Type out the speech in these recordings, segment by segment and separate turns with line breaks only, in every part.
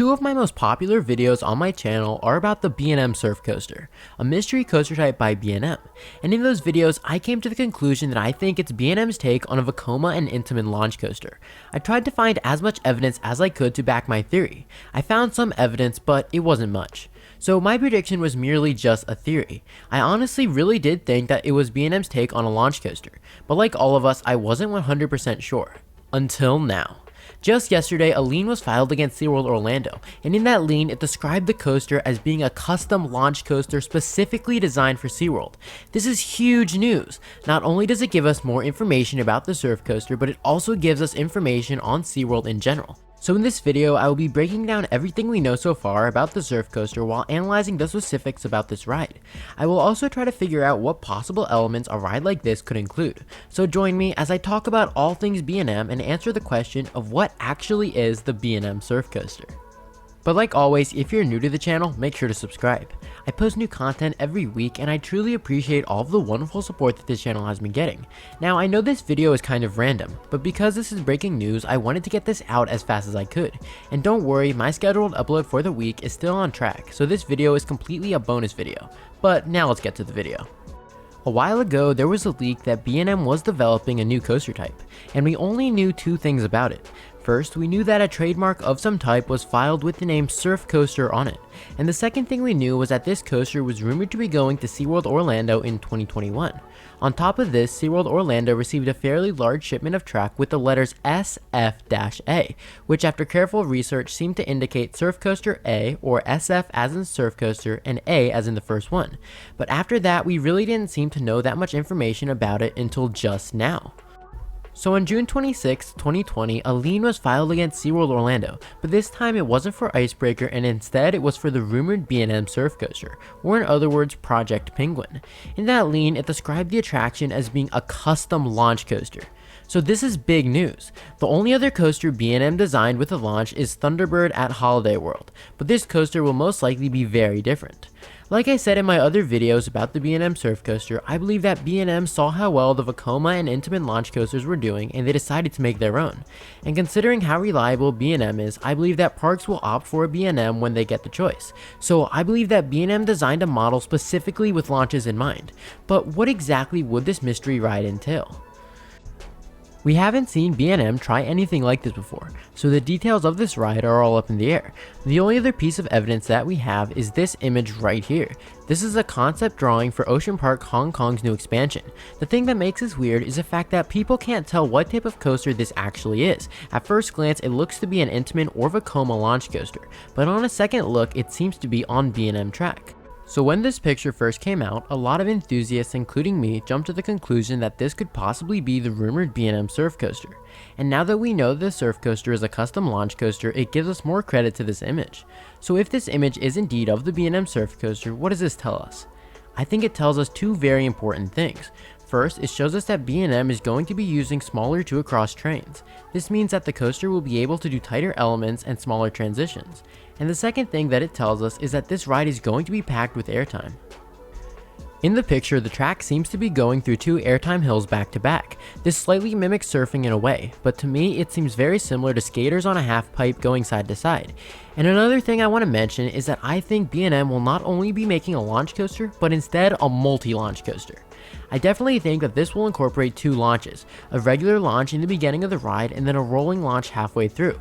Two of my most popular videos on my channel are about the B&M Surf Coaster, a mystery coaster type by B&M, and in those videos I came to the conclusion that I think it's B&M's take on a Vekoma and Intamin launch coaster. I tried to find as much evidence as I could to back my theory. I found some evidence, but it wasn't much. So my prediction was merely just a theory. I honestly really did think that it was B&M's take on a launch coaster, but like all of us, I wasn't 100% sure. Until now. Just yesterday, a lien was filed against Seaworld Orlando, and in that lien, it described the coaster as being a custom launch coaster specifically designed for SeaWorld. This is huge news. Not only does it give us more information about the surf coaster, but it also gives us information on SeaWorld in general. So in this video, I will be breaking down everything we know so far about the surf coaster while analyzing the specifics about this ride. I will also try to figure out what possible elements a ride like this could include. So join me as I talk about all things B&M and answer the question of what actually is the B&M surf coaster. But like always, if you're new to the channel, make sure to subscribe. I post new content every week and I truly appreciate all of the wonderful support that this channel has been getting. Now I know this video is kind of random, but because this is breaking news, I wanted to get this out as fast as I could. And don't worry, my scheduled upload for the week is still on track, so this video is completely a bonus video. But now let's get to the video. A while ago, there was a leak that B&M was developing a new coaster type, and we only knew two things about it. First, we knew that a trademark of some type was filed with the name Surf Coaster on it, and the second thing we knew was that this coaster was rumored to be going to SeaWorld Orlando in 2021. On top of this, SeaWorld Orlando received a fairly large shipment of track with the letters SF-A, which after careful research seemed to indicate Surf Coaster A, or SF as in Surf Coaster, and A as in the first one. But after that, we really didn't seem to know that much information about it until just now. So on June 26, 2020, a lien was filed against SeaWorld Orlando, but this time it wasn't for Icebreaker and instead it was for the rumored B&M surf coaster, or in other words, Project Penguin. In that lien, it described the attraction as being a custom launch coaster. So this is big news. The only other coaster B&M designed with a launch is Thunderbird at Holiday World, but this coaster will most likely be very different. Like I said in my other videos about the B&M surf coaster, I believe that B&M saw how well the Vekoma and Intamin launch coasters were doing and they decided to make their own. And considering how reliable B&M is, I believe that parks will opt for a B&M when they get the choice. So I believe that B&M designed a model specifically with launches in mind. But what exactly would this mystery ride entail? We haven't seen B&M try anything like this before, so the details of this ride are all up in the air. The only other piece of evidence that we have is this image right here. This is a concept drawing for Ocean Park Hong Kong's new expansion. The thing that makes this weird is the fact that people can't tell what type of coaster this actually is. At first glance, it looks to be an Intamin or Vekoma launch coaster, but on a second look, it seems to be on B&M track. So when this picture first came out, a lot of enthusiasts, including me, jumped to the conclusion that this could possibly be the rumored B&M surf coaster. And now that we know this surf coaster is a custom launch coaster, it gives us more credit to this image. So if this image is indeed of the B&M surf coaster, what does this tell us? I think it tells us two very important things. First, it shows us that B&M is going to be using smaller two-across trains. This means that the coaster will be able to do tighter elements and smaller transitions. And the second thing that it tells us is that this ride is going to be packed with airtime. In the picture, the track seems to be going through two airtime hills back to back. This slightly mimics surfing in a way, but to me it seems very similar to skaters on a half pipe going side to side. And another thing I want to mention is that I think B&M will not only be making a launch coaster, but instead a multi-launch coaster. I definitely think that this will incorporate two launches, a regular launch in the beginning of the ride and then a rolling launch halfway through.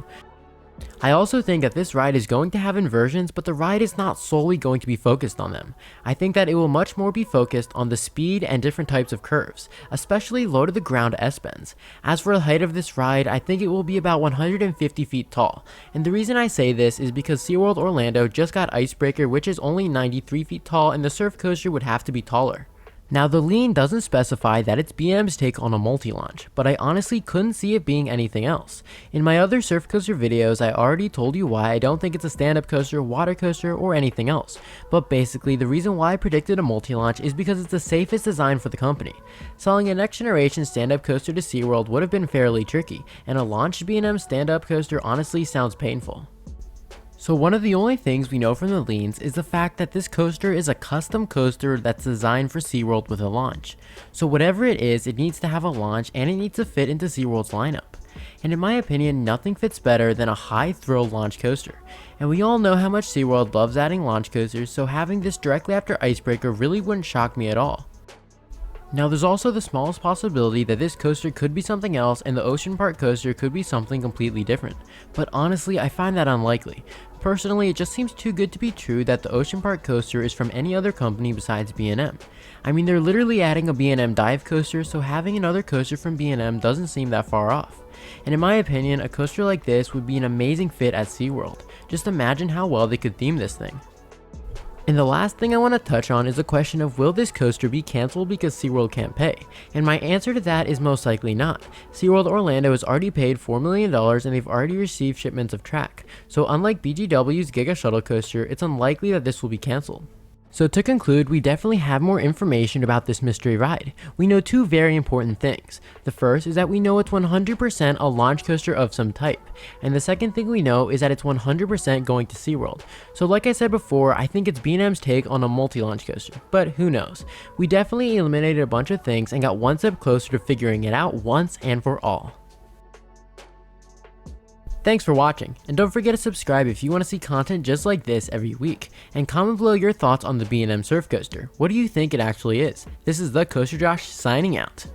I also think that this ride is going to have inversions, but the ride is not solely going to be focused on them. I think that it will much more be focused on the speed and different types of curves, especially low to the ground S-bends. As for the height of this ride, I think it will be about 150 feet tall, and the reason I say this is because SeaWorld Orlando just got Icebreaker, which is only 93 feet tall, and the surf coaster would have to be taller. Now the lien doesn't specify that it's B&M's take on a multi-launch, but I honestly couldn't see it being anything else. In my other surf coaster videos, I already told you why I don't think it's a stand-up coaster, water coaster, or anything else. But basically, the reason why I predicted a multi-launch is because it's the safest design for the company. Selling a next-generation stand-up coaster to SeaWorld would have been fairly tricky, and a launched B&M stand-up coaster honestly sounds painful. So one of the only things we know from the liens is the fact that this coaster is a custom coaster that's designed for SeaWorld with a launch. So whatever it is, it needs to have a launch and it needs to fit into SeaWorld's lineup. And in my opinion, nothing fits better than a high thrill launch coaster. And we all know how much SeaWorld loves adding launch coasters, so having this directly after Icebreaker really wouldn't shock me at all. Now there's also the smallest possibility that this coaster could be something else and the Ocean Park coaster could be something completely different, but honestly I find that unlikely. Personally, it just seems too good to be true that the Ocean Park coaster is from any other company besides B&M. I mean, they're literally adding a B&M dive coaster, so having another coaster from B&M doesn't seem that far off. And in my opinion, a coaster like this would be an amazing fit at SeaWorld. Just imagine how well they could theme this thing. And the last thing I want to touch on is the question of, will this coaster be cancelled because SeaWorld can't pay? And my answer to that is most likely not. SeaWorld Orlando has already paid $4 million and they've already received shipments of track. So unlike BGW's Giga Shuttle coaster, it's unlikely that this will be cancelled. So to conclude, we definitely have more information about this mystery ride. We know two very important things. The first is that we know it's 100% a launch coaster of some type. And the second thing we know is that it's 100% going to SeaWorld. So like I said before, I think it's B&M's take on a multi-launch coaster, but who knows. We definitely eliminated a bunch of things and got one step closer to figuring it out once and for all. Thanks for watching, and don't forget to subscribe if you want to see content just like this every week, and comment below your thoughts on the B&M Surf Coaster. What do you think it actually is? This is the Coaster Josh signing out.